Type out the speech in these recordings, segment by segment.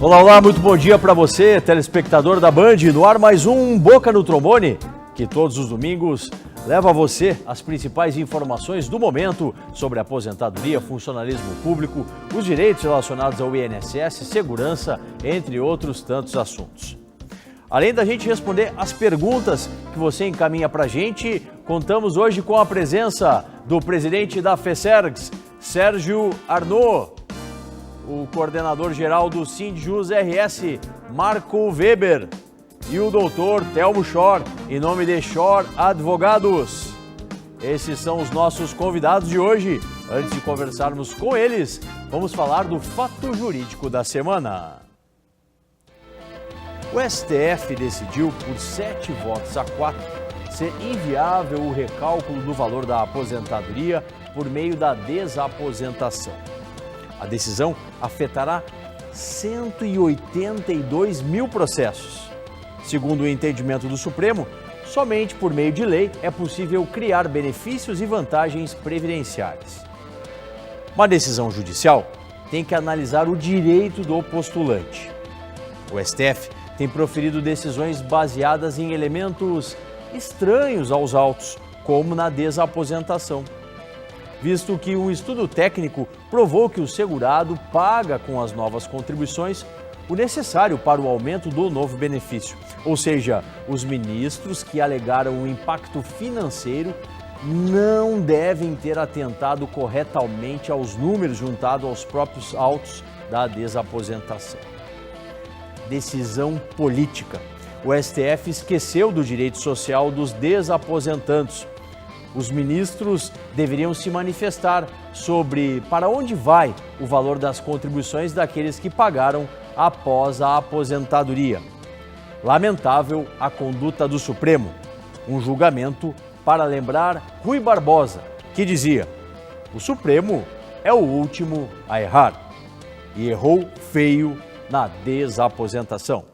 Olá, olá, muito bom dia para você, telespectador da Band. No ar mais um Boca no Trombone, que todos os domingos leva a você as principais informações do momento sobre aposentadoria, funcionalismo público, os direitos relacionados ao INSS, segurança, entre outros tantos assuntos. Além da gente responder as perguntas que você encaminha para a gente, contamos hoje com a presença do presidente da FESERGS, Sérgio Arnaud, o coordenador-geral do Sindjus RS, Marco Weber, e o doutor Telmo Schor, em nome de Schor Advogados. Esses são os nossos convidados de hoje. Antes de conversarmos com eles, vamos falar do fato jurídico da semana. O STF decidiu, por 7 votos a 4, ser inviável o recálculo do valor da aposentadoria por meio da desaposentação. A decisão afetará 182 mil processos. Segundo o entendimento do Supremo, somente por meio de lei é possível criar benefícios e vantagens previdenciárias. Uma decisão judicial tem que analisar o direito do postulante. O STF tem proferido decisões baseadas em elementos estranhos aos autos, como na desaposentação, visto que um estudo técnico provou que o segurado paga com as novas contribuições o necessário para o aumento do novo benefício. Ou seja, os ministros que alegaram o impacto financeiro não devem ter atentado corretamente aos números juntados aos próprios autos da desaposentação. Decisão política. O STF esqueceu do direito social dos desaposentandos. Os ministros deveriam se manifestar sobre para onde vai o valor das contribuições daqueles que pagaram após a aposentadoria. Lamentável a conduta do Supremo. Um julgamento para lembrar Rui Barbosa, que dizia: o Supremo é o último a errar. E errou feio na desaposentação.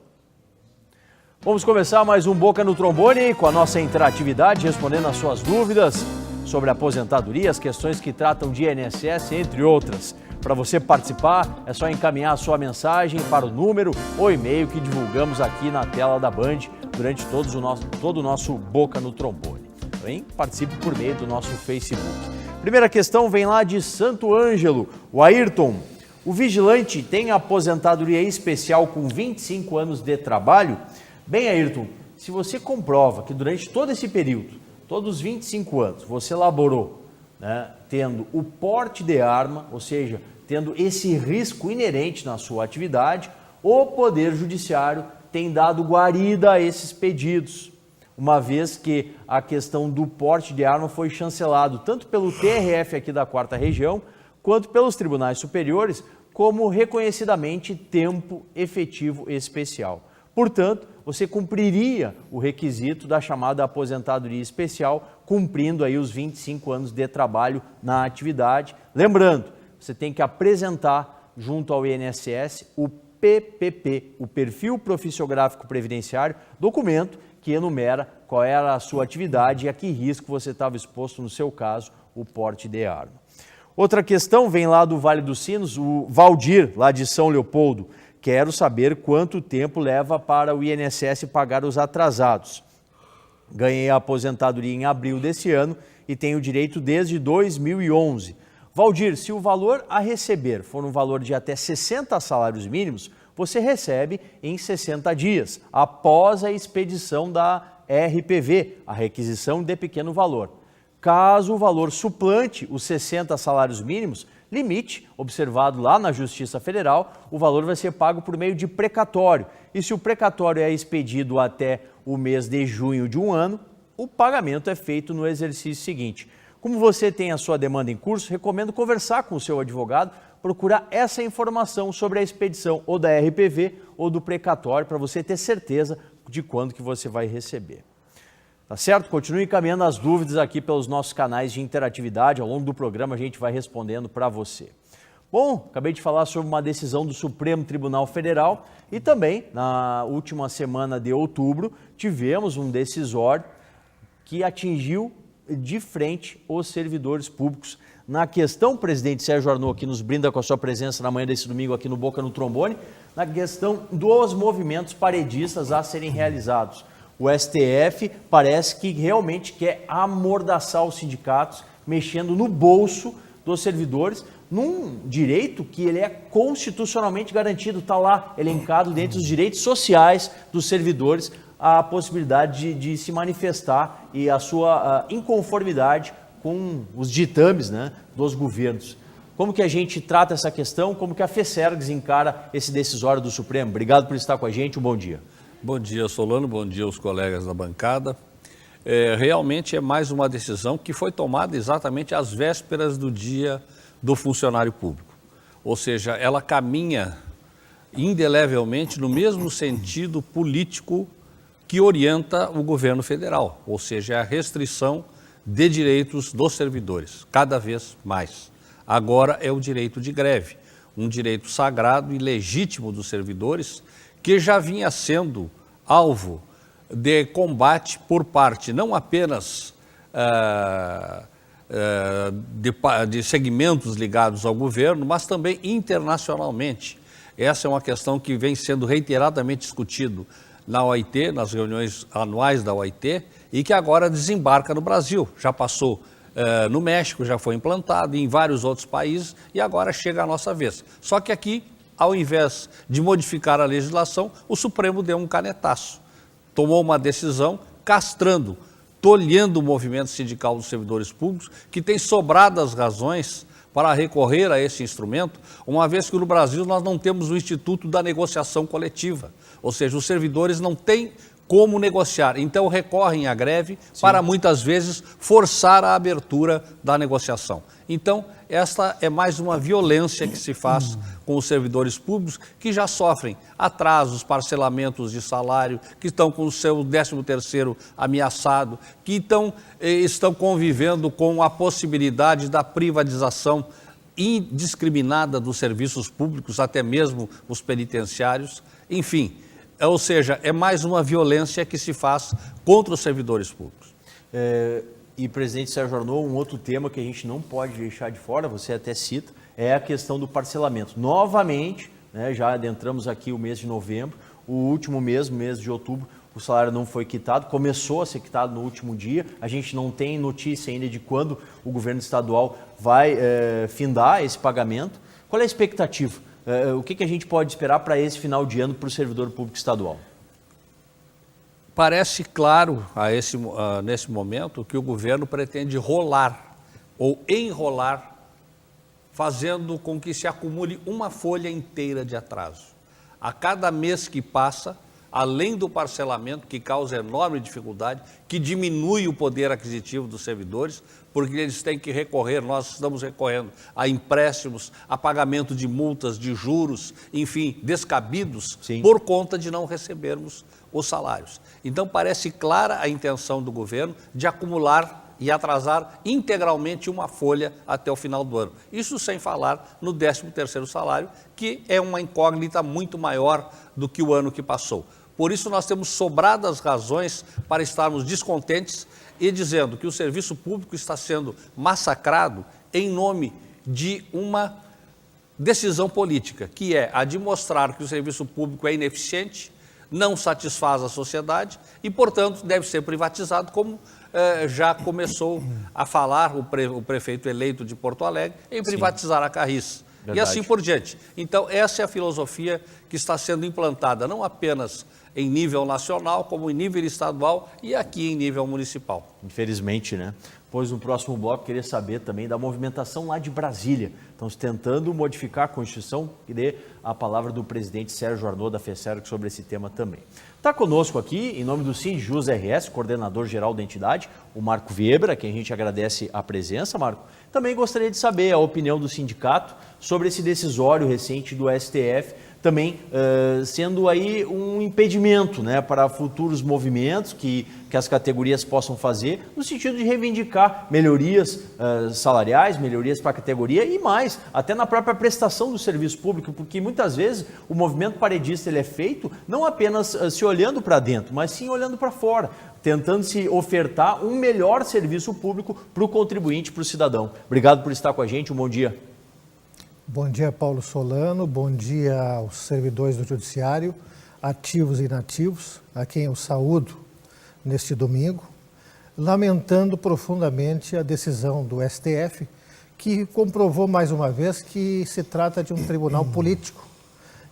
Vamos começar mais um Boca no Trombone com a nossa interatividade, respondendo as suas dúvidas sobre aposentadoria, as questões que tratam de INSS, entre outras. Para você participar, é só encaminhar a sua mensagem para o número ou e-mail que divulgamos aqui na tela da Band durante todo o nosso Boca no Trombone. Também participe por meio do nosso Facebook. Primeira questão vem lá de Santo Ângelo, o Ayrton. O vigilante tem aposentadoria especial com 25 anos de trabalho? Bem, Ayrton, se você comprova que durante todo esse período, todos os 25 anos, você laborou, tendo o porte de arma, ou seja, tendo esse risco inerente na sua atividade, o Poder Judiciário tem dado guarida a esses pedidos, uma vez que a questão do porte de arma foi chancelado tanto pelo TRF aqui da 4ª Região, quanto pelos tribunais superiores, como reconhecidamente tempo efetivo especial. Portanto, você cumpriria o requisito da chamada aposentadoria especial, cumprindo aí os 25 anos de trabalho na atividade. Lembrando, você tem que apresentar junto ao INSS o PPP, o Perfil Profissiográfico Previdenciário, documento que enumera qual era a sua atividade e a que risco você estava exposto, no seu caso, o porte de arma. Outra questão vem lá do Vale dos Sinos, o Valdir, lá de São Leopoldo. Quero saber quanto tempo leva para o INSS pagar os atrasados. Ganhei a aposentadoria em abril desse ano e tenho direito desde 2011. Valdir, se o valor a receber for um valor de até 60 salários mínimos, você recebe em 60 dias, após a expedição da RPV, a requisição de pequeno valor. Caso o valor suplante os 60 salários mínimos, limite observado lá na Justiça Federal, o valor vai ser pago por meio de precatório. E se o precatório é expedido até o mês de junho de um ano, o pagamento é feito no exercício seguinte. Como você tem a sua demanda em curso, recomendo conversar com o seu advogado, procurar essa informação sobre a expedição ou da RPV ou do precatório para você ter certeza de quando que você vai receber. Tá certo? Continue encaminhando as dúvidas aqui pelos nossos canais de interatividade. Ao longo do programa a gente vai respondendo para você. Bom, acabei de falar sobre uma decisão do Supremo Tribunal Federal e também na última semana de outubro tivemos um decisório que atingiu de frente os servidores públicos. Na questão, o presidente Sérgio Arnaud, que nos brinda com a sua presença na manhã desse domingo aqui no Boca no Trombone, na questão dos movimentos paredistas a serem realizados. O STF parece que realmente quer amordaçar os sindicatos, mexendo no bolso dos servidores, num direito que ele é constitucionalmente garantido, está lá elencado dentre os direitos sociais dos servidores, a possibilidade de se manifestar e a sua inconformidade com os ditames, né, dos governos. Como que a gente trata essa questão? Como que a FESERGS encara esse decisório do Supremo? Obrigado por estar com a gente, um bom dia. Bom dia, Solano, bom dia aos colegas da bancada. Realmente é mais uma decisão que foi tomada exatamente às vésperas do Dia do Funcionário Público. Ou seja, ela caminha indelevelmente no mesmo sentido político que orienta o governo federal, ou seja, a restrição de direitos dos servidores, cada vez mais. Agora é o direito de greve, um direito sagrado e legítimo dos servidores, que já vinha sendo alvo de combate por parte não apenas de segmentos ligados ao governo, mas também internacionalmente. Essa é uma questão que vem sendo reiteradamente discutido na OIT, nas reuniões anuais da OIT, e que agora desembarca no Brasil. Já passou no México, já foi implantado, em vários outros países, e agora chega a nossa vez. Só que aqui, ao invés de modificar a legislação, o Supremo deu um canetaço. Tomou uma decisão castrando, tolhendo o movimento sindical dos servidores públicos, que tem sobradas razões para recorrer a esse instrumento, uma vez que no Brasil nós não temos o Instituto da Negociação Coletiva, ou seja, os servidores não têm como negociar, então recorrem à greve para muitas vezes forçar a abertura da negociação. Então, esta é mais uma violência que se faz com os servidores públicos que já sofrem atrasos, parcelamentos de salário, que estão com o seu 13º ameaçado, que estão convivendo com a possibilidade da privatização indiscriminada dos serviços públicos, até mesmo os penitenciários, enfim. Ou seja, é mais uma violência que se faz contra os servidores públicos. E, presidente Sérgio Arnaud, um outro tema que a gente não pode deixar de fora, você até cita, é a questão do parcelamento. Novamente, né, já adentramos aqui o mês de novembro, o último mês, mês de outubro, o salário não foi quitado, começou a ser quitado no último dia, a gente não tem notícia ainda de quando o governo estadual vai findar esse pagamento. Qual é a expectativa? O que a gente pode esperar para esse final de ano para o servidor público estadual? Parece claro nesse momento que o governo pretende rolar ou enrolar, fazendo com que se acumule uma folha inteira de atraso. A cada mês que passa, além do parcelamento, que causa enorme dificuldade, que diminui o poder aquisitivo dos servidores, porque eles têm que recorrer, nós estamos recorrendo a empréstimos, a pagamento de multas, de juros, enfim, descabidos, por conta de não recebermos os salários. Então parece clara a intenção do governo de acumular e atrasar integralmente uma folha até o final do ano. Isso sem falar no 13º salário, que é uma incógnita muito maior do que o ano que passou. Por isso nós temos sobradas razões para estarmos descontentes e dizendo que o serviço público está sendo massacrado em nome de uma decisão política, que é a de mostrar que o serviço público é ineficiente, não satisfaz a sociedade e, portanto, deve ser privatizado, como já começou a falar o prefeito eleito de Porto Alegre, em privatizar a Carris. Verdade. E assim por diante. Então, essa é a filosofia que está sendo implantada, não apenas em nível nacional, como em nível estadual e aqui em nível municipal. Infelizmente, né? Pois no próximo bloco, queria saber também da movimentação lá de Brasília. Estão tentando modificar a Constituição, e dê a palavra do presidente Sérgio Arnaud da FESERGS sobre esse tema também. Está conosco aqui, em nome do Sindjus RS, coordenador-geral da entidade, o Marco Weber, a quem a gente agradece a presença, Marco. Também gostaria de saber a opinião do sindicato sobre esse decisório recente do STF, também sendo aí um impedimento, né, para futuros movimentos que as categorias possam fazer, no sentido de reivindicar melhorias salariais, melhorias para a categoria e mais, até na própria prestação do serviço público, porque muitas vezes o movimento paredista ele é feito não apenas se olhando para dentro, mas sim olhando para fora. tentando se ofertar um melhor serviço público para o contribuinte, para o cidadão. Obrigado por estar com a gente, um bom dia. Bom dia, Paulo Solano, bom dia aos servidores do Judiciário, ativos e inativos, a quem eu saúdo neste domingo, lamentando profundamente a decisão do STF, que comprovou mais uma vez que se trata de um tribunal político.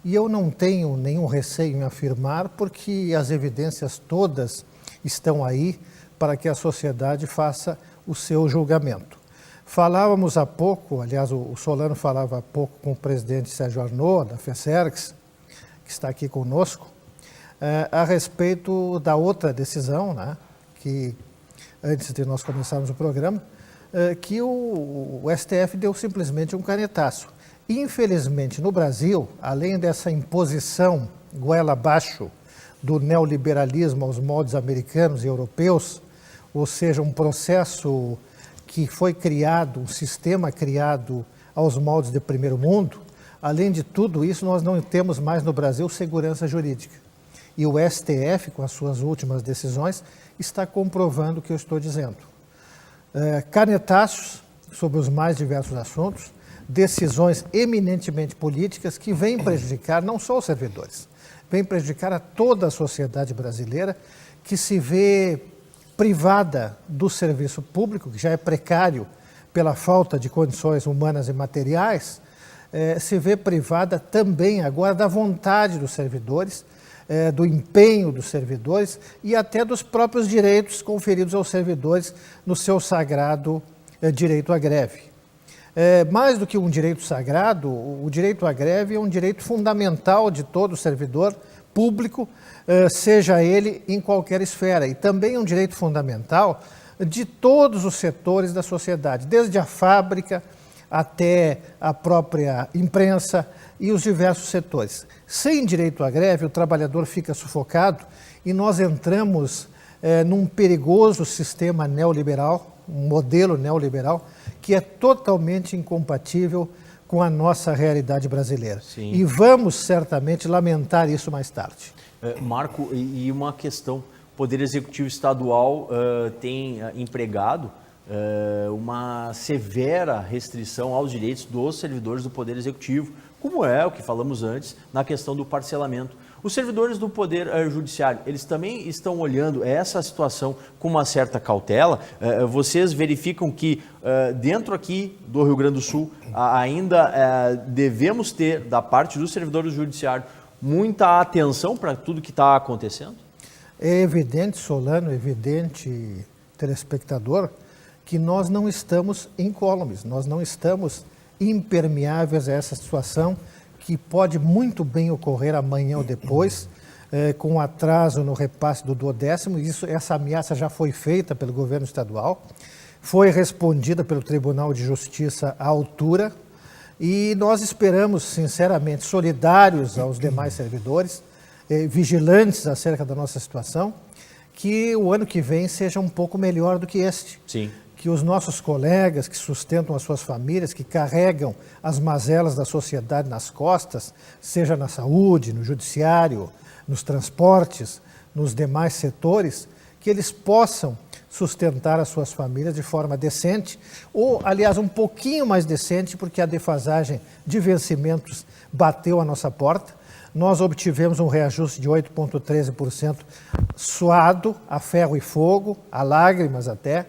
E eu não tenho nenhum receio em afirmar, porque as evidências todas estão aí para que a sociedade faça o seu julgamento. Falávamos há pouco, aliás, o Solano falava há pouco com o presidente Sérgio Arnaud, da FESERGS, que está aqui conosco, a respeito da outra decisão, né, que antes de nós começarmos o programa, que o STF deu simplesmente um canetaço. Infelizmente, no Brasil, além dessa imposição goela abaixo do neoliberalismo aos moldes americanos e europeus, ou seja, um processo que foi criado, um sistema criado aos moldes de primeiro mundo, além de tudo isso, nós não temos mais no Brasil segurança jurídica. E o STF, com as suas últimas decisões, está comprovando o que eu estou dizendo. Canetaços sobre os mais diversos assuntos, decisões eminentemente políticas que vêm prejudicar não só os servidores, vêm prejudicar a toda a sociedade brasileira, que se vê privada do serviço público, que já é precário pela falta de condições humanas e materiais, se vê privada também agora da vontade dos servidores, do empenho dos servidores e até dos próprios direitos conferidos aos servidores no seu sagrado direito à greve. Mais do que um direito sagrado, o direito à greve é um direito fundamental de todo servidor público, seja ele em qualquer esfera, e também é um direito fundamental de todos os setores da sociedade, desde a fábrica até a própria imprensa e os diversos setores. Sem direito à greve, o trabalhador fica sufocado e nós entramos num perigoso sistema neoliberal, um modelo neoliberal, que é totalmente incompatível com a nossa realidade brasileira. Sim. E vamos certamente lamentar isso mais tarde. Marco, e uma questão, o Poder Executivo Estadual tem empregado uma severa restrição aos direitos dos servidores do Poder Executivo, como é o que falamos antes na questão do parcelamento. Os servidores do Poder Judiciário, eles também estão olhando essa situação com uma certa cautela. Vocês verificam que dentro aqui do Rio Grande do Sul ainda devemos ter, da parte dos servidores do Judiciário, muita atenção para tudo que está acontecendo? É evidente, Solano, evidente, telespectador, que nós não estamos incólumes, nós não estamos impermeáveis a essa situação que pode muito bem ocorrer amanhã ou depois, com atraso no repasse do 12º. Essa ameaça já foi feita pelo governo estadual, foi respondida pelo Tribunal de Justiça à altura, e nós esperamos, sinceramente, solidários aos demais servidores, vigilantes acerca da nossa situação, que o ano que vem seja um pouco melhor do que este. Sim. Que os nossos colegas que sustentam as suas famílias, que carregam as mazelas da sociedade nas costas, seja na saúde, no judiciário, nos transportes, nos demais setores, que eles possam sustentar as suas famílias de forma decente, ou, aliás, um pouquinho mais decente, porque a defasagem de vencimentos bateu à nossa porta. Nós obtivemos um reajuste de 8,13%, suado a ferro e fogo, a lágrimas até,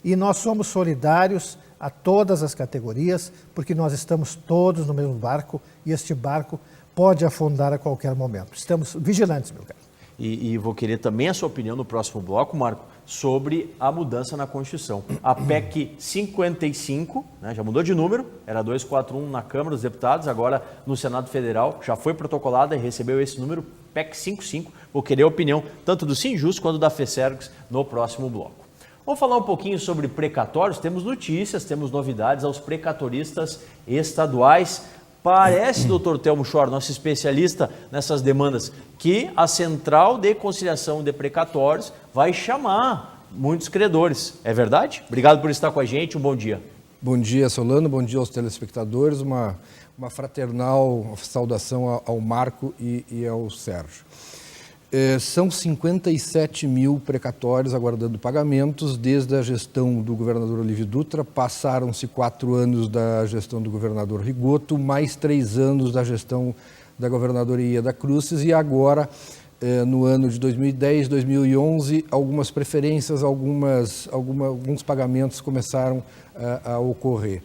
e nós somos solidários a todas as categorias, porque nós estamos todos no mesmo barco e este barco pode afundar a qualquer momento. Estamos vigilantes, meu caro. E vou querer também a sua opinião no próximo bloco, Marco, sobre a mudança na Constituição. A PEC 55, né, já mudou de número, era 241 na Câmara dos Deputados, agora no Senado Federal, já foi protocolada e recebeu esse número, PEC 55. Vou querer a opinião tanto do Sinjus quanto da FESERGS no próximo bloco. Vamos falar um pouquinho sobre precatórios. Temos notícias, temos novidades aos precatoristas estaduais. Parece, doutor Telmo Schor, nosso especialista nessas demandas, que a Central de Conciliação de Precatórios vai chamar muitos credores. É verdade? Obrigado por estar com a gente, um bom dia. Bom dia, Solano, bom dia aos telespectadores, uma fraternal saudação ao Marco e ao Sérgio. São 57 mil precatórios aguardando pagamentos desde a gestão do governador Olívio Dutra. Passaram-se 4 anos da gestão do governador Rigoto, mais 3 anos da gestão da governadora Ieda Cruzes e agora, no ano de 2010, 2011, algumas preferências, alguns pagamentos começaram a ocorrer.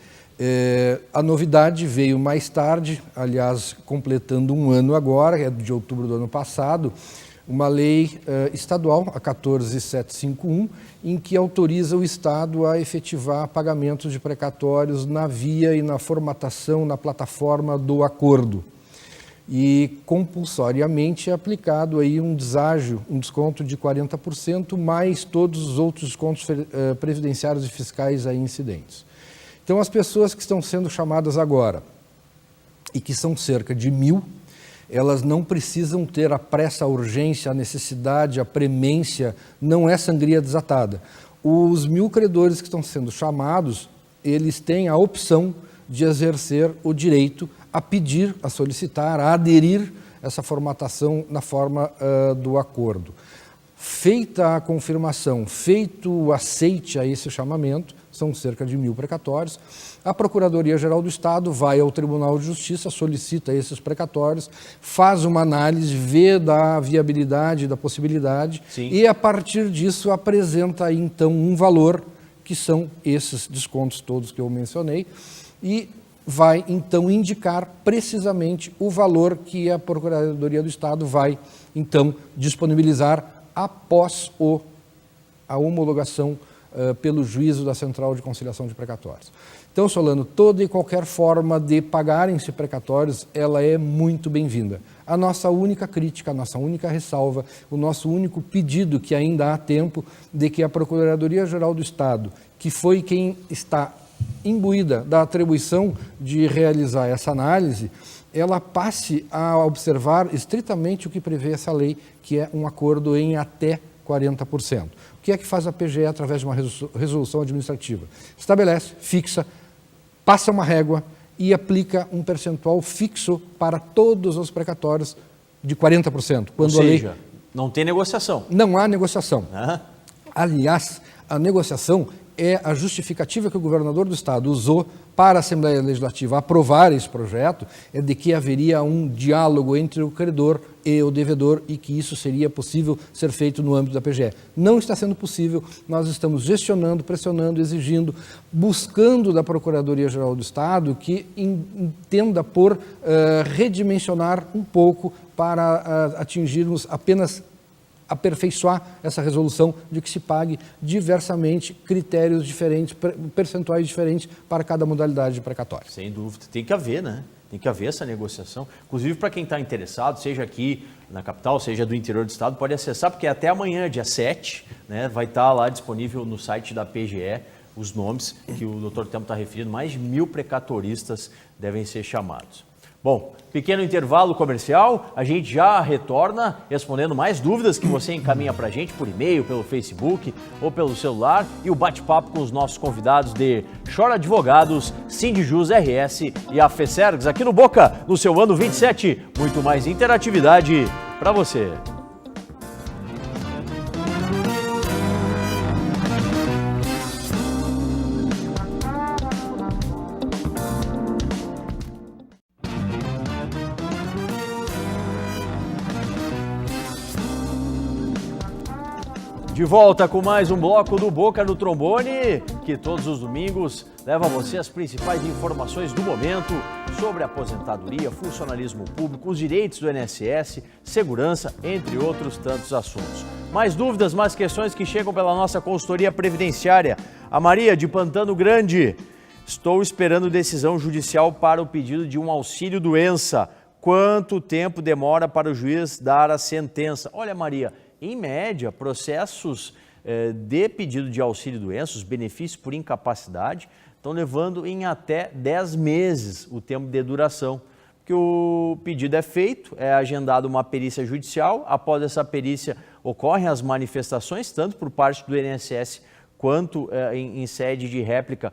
A novidade veio mais tarde, aliás, completando 1 ano agora, é de outubro do ano passado, uma lei estadual, a 14751, em que autoriza o Estado a efetivar pagamentos de precatórios na via e na formatação, na plataforma do acordo. E compulsoriamente é aplicado aí um deságio, um desconto de 40%, mais todos os outros descontos previdenciários e fiscais aí incidentes. Então, as pessoas que estão sendo chamadas agora, e que são cerca de 1.000, elas não precisam ter a pressa, a urgência, a necessidade, a premência, não é sangria desatada. Os 1.000 credores que estão sendo chamados, eles têm a opção de exercer o direito a pedir, a solicitar, a aderir essa formatação na forma do acordo. Feita a confirmação, feito o aceite a esse chamamento, são cerca de 1.000 precatórios, a Procuradoria-Geral do Estado vai ao Tribunal de Justiça, solicita esses precatórios, faz uma análise, vê da viabilidade, da possibilidade, Sim. E a partir disso apresenta aí, então um valor, que são esses descontos todos que eu mencionei, e vai então indicar precisamente o valor que a Procuradoria do Estado vai então disponibilizar após a homologação pelo juízo da Central de Conciliação de Precatórios. Então, Solano, toda e qualquer forma de pagarem-se precatórios, ela é muito bem-vinda. A nossa única crítica, a nossa única ressalva, o nosso único pedido que ainda há tempo de que a Procuradoria-Geral do Estado, que foi quem está imbuída da atribuição de realizar essa análise, ela passe a observar estritamente o que prevê essa lei, que é um acordo em até 40%. O que é que faz a PGE através de uma resolução administrativa? Estabelece, fixa, passa uma régua e aplica um percentual fixo para todos os precatórios de 40%. Ou seja, não tem negociação. Não há negociação. Aliás, a negociação é a justificativa que o governador do Estado usou para a Assembleia Legislativa aprovar esse projeto, é de que haveria um diálogo entre o credor e o devedor e que isso seria possível ser feito no âmbito da PGE. Não está sendo possível, nós estamos gestionando, pressionando, exigindo, buscando da Procuradoria-Geral do Estado que entenda por redimensionar um pouco para atingirmos apenas aperfeiçoar essa resolução de que se pague diversamente critérios diferentes, percentuais diferentes para cada modalidade de precatório. Sem dúvida, tem que haver, né? Tem que haver essa negociação. Inclusive, para quem está interessado, seja aqui na capital, seja do interior do estado, pode acessar, porque até amanhã, dia 7, né, vai estar lá disponível no site da PGE os nomes que o Dr. Tempo está referindo, mais de 1.000 precatoristas devem ser chamados. Bom, pequeno intervalo comercial, a gente já retorna respondendo mais dúvidas que você encaminha para a gente por e-mail, pelo Facebook ou pelo celular e o bate-papo com os nossos convidados de Chora Advogados, Sindijus RS e a FESERGS aqui no Boca, no seu ano 27. Muito mais interatividade para você. De volta com mais um bloco do Boca no Trombone, que todos os domingos leva a você as principais informações do momento sobre aposentadoria, funcionalismo público, os direitos do INSS, segurança, entre outros tantos assuntos. Mais dúvidas, mais questões que chegam pela nossa consultoria previdenciária. A Maria, de Pantano Grande. Estou esperando decisão judicial para o pedido de um auxílio-doença. Quanto tempo demora para o juiz dar a sentença? Olha, Maria, em média, processos de pedido de auxílio-doença, os benefícios por incapacidade, estão levando em até 10 meses o tempo de duração. Porque o pedido é feito, é agendada uma perícia judicial, após essa perícia ocorrem as manifestações, tanto por parte do INSS quanto em sede de réplica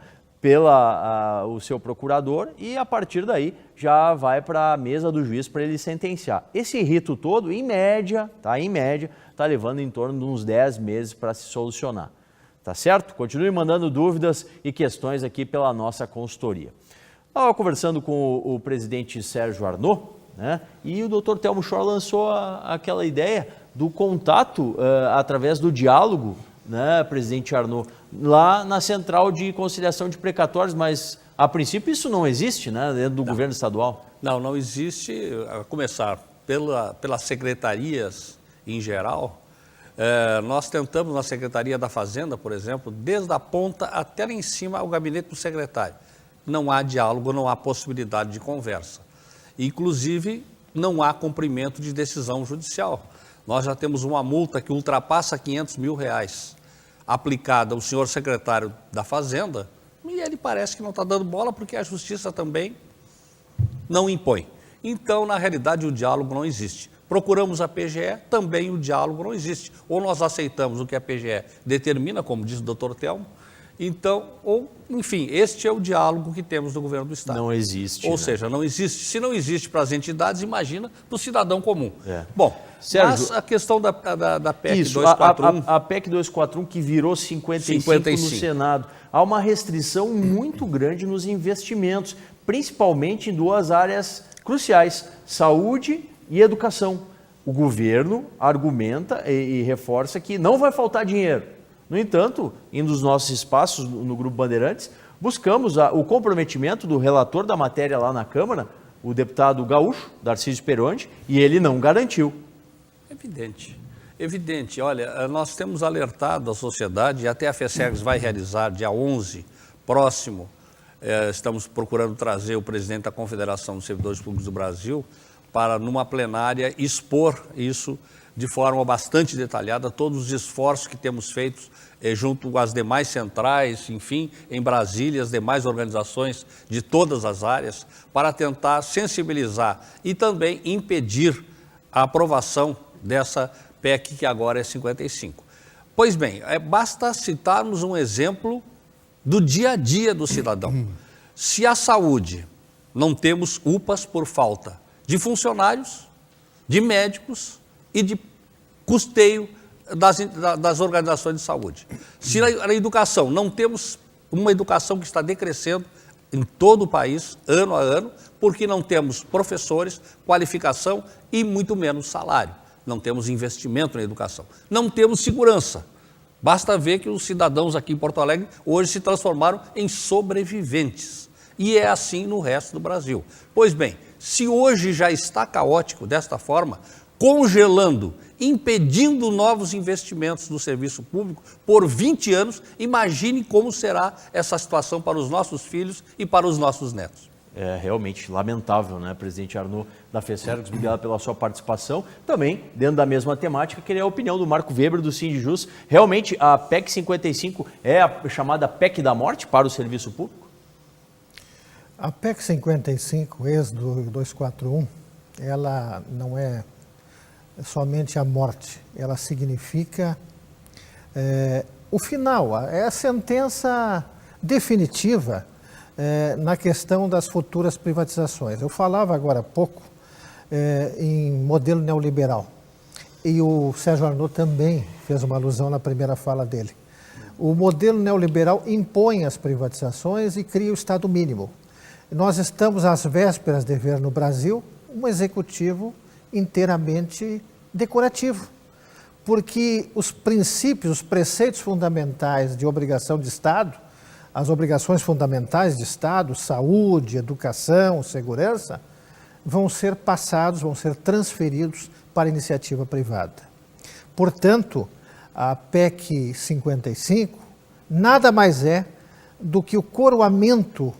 o seu procurador e a partir daí já vai para a mesa do juiz para ele sentenciar. Esse rito todo, em média, está levando em torno de uns 10 meses para se solucionar. Tá certo? Continue mandando dúvidas e questões aqui pela nossa consultoria. Estava conversando com o presidente Sérgio Arnaud, né? E o Dr. Telmo Schor lançou aquela ideia do contato através do diálogo, né, presidente Arnaud, lá na Central de Conciliação de Precatórios, mas a princípio isso não existe, né, dentro do governo estadual? Não existe, a começar pelas secretarias em geral. Nós tentamos na Secretaria da Fazenda, por exemplo, desde a ponta até lá em cima o gabinete do secretário. Não há diálogo, não há possibilidade de conversa. Inclusive, não há cumprimento de decisão judicial. Nós já temos uma multa que ultrapassa R$500 mil aplicada ao senhor secretário da Fazenda e ele parece que não está dando bola porque a Justiça também não impõe. Então, na realidade, o diálogo não existe. Procuramos a PGE, também o diálogo não existe. Ou nós aceitamos o que a PGE determina, como diz o doutor Telmo, então, enfim, este é o diálogo que temos no governo do Estado. Não existe. Ou né? seja, não existe. Se não existe para as entidades, imagina para o cidadão comum. Bom, Sérgio, mas a questão da PEC isso, 241... A PEC 241 que virou 55 no Senado. Há uma restrição muito grande nos investimentos, principalmente em duas áreas cruciais, saúde e educação. O governo argumenta e reforça que não vai faltar dinheiro. No entanto, em um dos nossos espaços no Grupo Bandeirantes, buscamos o comprometimento do relator da matéria lá na Câmara, o deputado gaúcho, Darcísio Peronde, e ele não garantiu. Evidente. Olha, nós temos alertado a sociedade, e até a FESERGS vai realizar dia 11, próximo, estamos procurando trazer o presidente da Confederação dos Servidores Públicos do Brasil para, numa plenária, expor isso de forma bastante detalhada, todos os esforços que temos feitos junto às demais centrais, enfim, em Brasília, as demais organizações de todas as áreas, para tentar sensibilizar e também impedir a aprovação dessa PEC que agora é 55. Pois bem, basta citarmos um exemplo do dia a dia do cidadão. Se a saúde, não temos UPAs por falta de funcionários, de médicos e de custeio das organizações de saúde. Se na educação não temos uma educação que está decrescendo em todo o país, ano a ano, porque não temos professores, qualificação e muito menos salário. Não temos investimento na educação. Não temos segurança. Basta ver que os cidadãos aqui em Porto Alegre hoje se transformaram em sobreviventes. E é assim no resto do Brasil. Pois bem, se hoje já está caótico desta forma, congelando, impedindo novos investimentos no serviço público por 20 anos, imagine como será essa situação para os nossos filhos e para os nossos netos. É realmente lamentável, né, presidente Arnaud da FESERGS, obrigado pela sua participação. Também, dentro da mesma temática, queria a opinião do Marco Weber, do Sindijus. Realmente, a PEC 55 é a chamada PEC da morte para o serviço público? A PEC 55, ex-do 241, ela não é somente a morte, ela significa o final, é a sentença definitiva na questão das futuras privatizações. Eu falava agora há pouco em modelo neoliberal e o Sérgio Arnaud também fez uma alusão na primeira fala dele. O modelo neoliberal impõe as privatizações e cria o Estado mínimo. Nós estamos às vésperas de ver no Brasil um executivo inteiramente decorativo, porque os princípios, os preceitos fundamentais de obrigação de Estado, as obrigações fundamentais de Estado, saúde, educação, segurança, vão ser passados, vão ser transferidos para a iniciativa privada. Portanto, a PEC 55 nada mais é do que o coroamento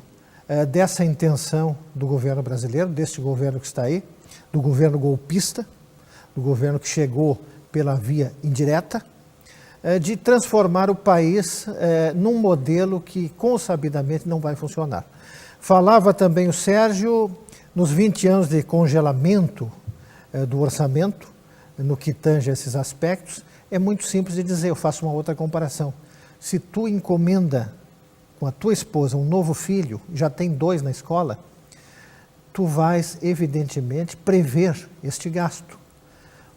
dessa intenção do governo brasileiro, deste governo que está aí, do governo golpista, do governo que chegou pela via indireta, de transformar o país num modelo que consabidamente não vai funcionar. Falava também o Sérgio nos 20 anos de congelamento do orçamento, no que tange esses aspectos, é muito simples de dizer, eu faço uma outra comparação. Se tu encomenda com a tua esposa um novo filho, já tem 2 na escola, tu vais, evidentemente, prever este gasto.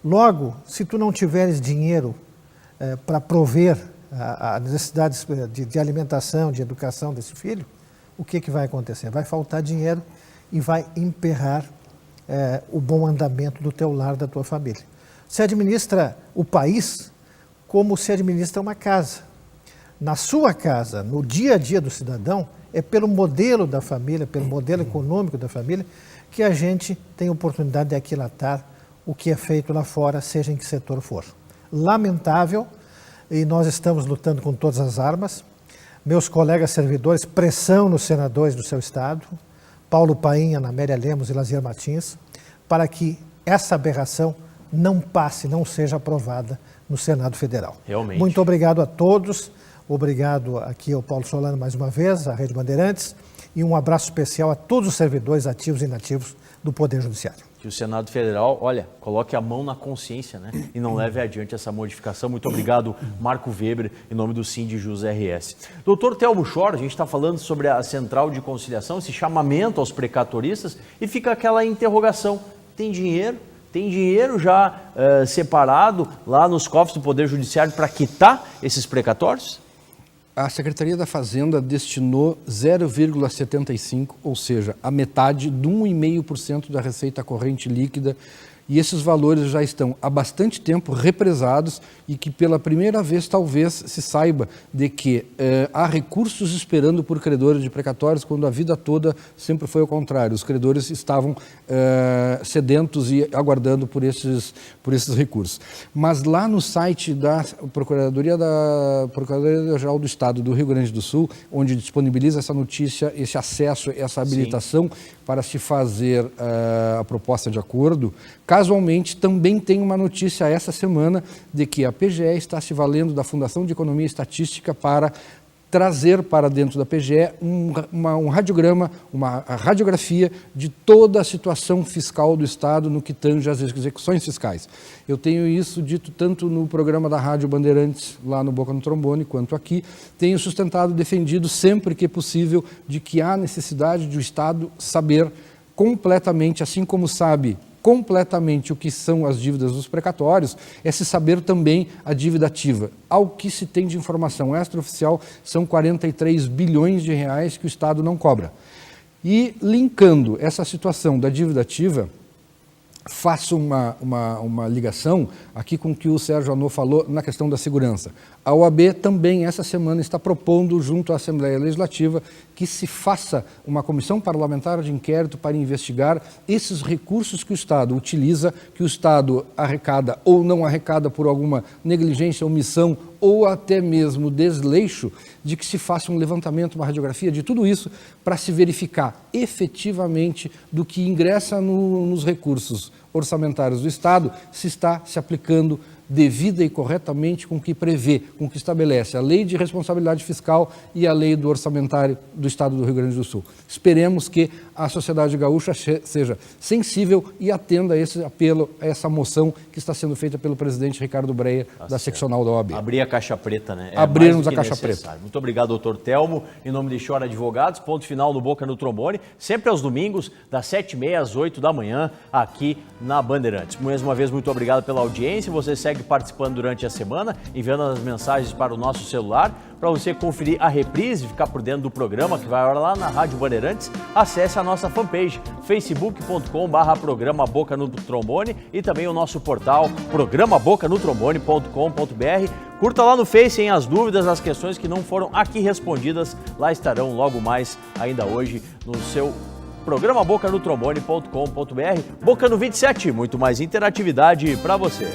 Logo, se tu não tiveres dinheiro para prover as necessidades de alimentação, de educação desse filho, o que vai acontecer? Vai faltar dinheiro e vai emperrar o bom andamento do teu lar, da tua família. Se administra o país como se administra uma casa. Na sua casa, no dia a dia do cidadão, é pelo modelo da família, pelo modelo econômico da família, que a gente tem oportunidade de aquilatar o que é feito lá fora, seja em que setor for. Lamentável, e nós estamos lutando com todas as armas. Meus colegas servidores, pressão nos senadores do seu estado, Paulo Paim, Ana Amélia Lemos e Lazier Martins, para que essa aberração não passe, não seja aprovada no Senado Federal. Realmente. Muito obrigado a todos, obrigado aqui ao Paulo Solano mais uma vez, à Rede Bandeirantes, e um abraço especial a todos os servidores ativos e inativos do Poder Judiciário. Que o Senado Federal, olha, coloque a mão na consciência, né? E não leve adiante essa modificação. Muito obrigado, Marco Weber, em nome do Sindjus RS. Doutor Telmo Schor, a gente está falando sobre a Central de Conciliação, esse chamamento aos precatoristas, e fica aquela interrogação, tem dinheiro? Tem dinheiro já separado lá nos cofres do Poder Judiciário para quitar esses precatórios? A Secretaria da Fazenda destinou 0,75, ou seja, a metade de 1,5% da receita corrente líquida, e esses valores já estão há bastante tempo represados e que pela primeira vez talvez se saiba de que há recursos esperando por credores de precatórios, quando a vida toda sempre foi ao contrário. Os credores estavam sedentos e aguardando por esses recursos. Mas lá no site da Procuradoria-Geral do Estado do Rio Grande do Sul, onde disponibiliza essa notícia, esse acesso, essa habilitação para se fazer a proposta de acordo, casualmente também tem uma notícia essa semana de que a PGE está se valendo da Fundação de Economia e Estatística para trazer para dentro da PGE um radiograma, uma radiografia de toda a situação fiscal do Estado no que tange às execuções fiscais. Eu tenho isso dito tanto no programa da Rádio Bandeirantes, lá no Boca no Trombone, quanto aqui. Tenho sustentado, defendido sempre que é possível de que há necessidade de o Estado saber completamente, assim como sabe completamente o que são as dívidas dos precatórios, é se saber também a dívida ativa. Ao que se tem de informação extraoficial, são 43 bilhões de reais que o Estado não cobra. E linkando essa situação da dívida ativa, faço uma ligação aqui com o que o Sérgio Anô falou na questão da segurança. A OAB também essa semana está propondo junto à Assembleia Legislativa que se faça uma comissão parlamentar de inquérito para investigar esses recursos que o Estado utiliza, que o Estado arrecada ou não arrecada por alguma negligência, omissão ou até mesmo desleixo, de que se faça um levantamento, uma radiografia de tudo isso para se verificar efetivamente do que ingressa nos recursos orçamentários do Estado, se está se aplicando devida e corretamente com o que prevê, com o que estabelece a Lei de Responsabilidade Fiscal e a Lei do Orçamentário do Estado do Rio Grande do Sul. Esperemos que a sociedade gaúcha seja sensível e atenda a esse apelo, a essa moção que está sendo feita pelo presidente Ricardo Breyer, da seccional da OAB. Abrir a caixa preta, né? Abrirmos a caixa preta. Muito obrigado, doutor Telmo. Em nome de Schor Advogados, ponto final no Boca no Trombone, sempre aos domingos, das 7h30 às 8 da manhã, aqui na Bandeirantes. Mais uma vez, muito obrigado pela audiência. Você segue participando durante a semana, enviando as mensagens para o nosso celular. Para você conferir a reprise, ficar por dentro do programa que vai lá na Rádio Bandeirantes, acesse a nossa fanpage, facebook.com/programa Boca no Trombone e também o nosso portal programabocanutrombone.com.br. Curta lá no Face, hein, as dúvidas, as questões que não foram aqui respondidas, lá estarão logo mais, ainda hoje, no seu programa bocanutrombone.com.br. Boca no 27, muito mais interatividade para você.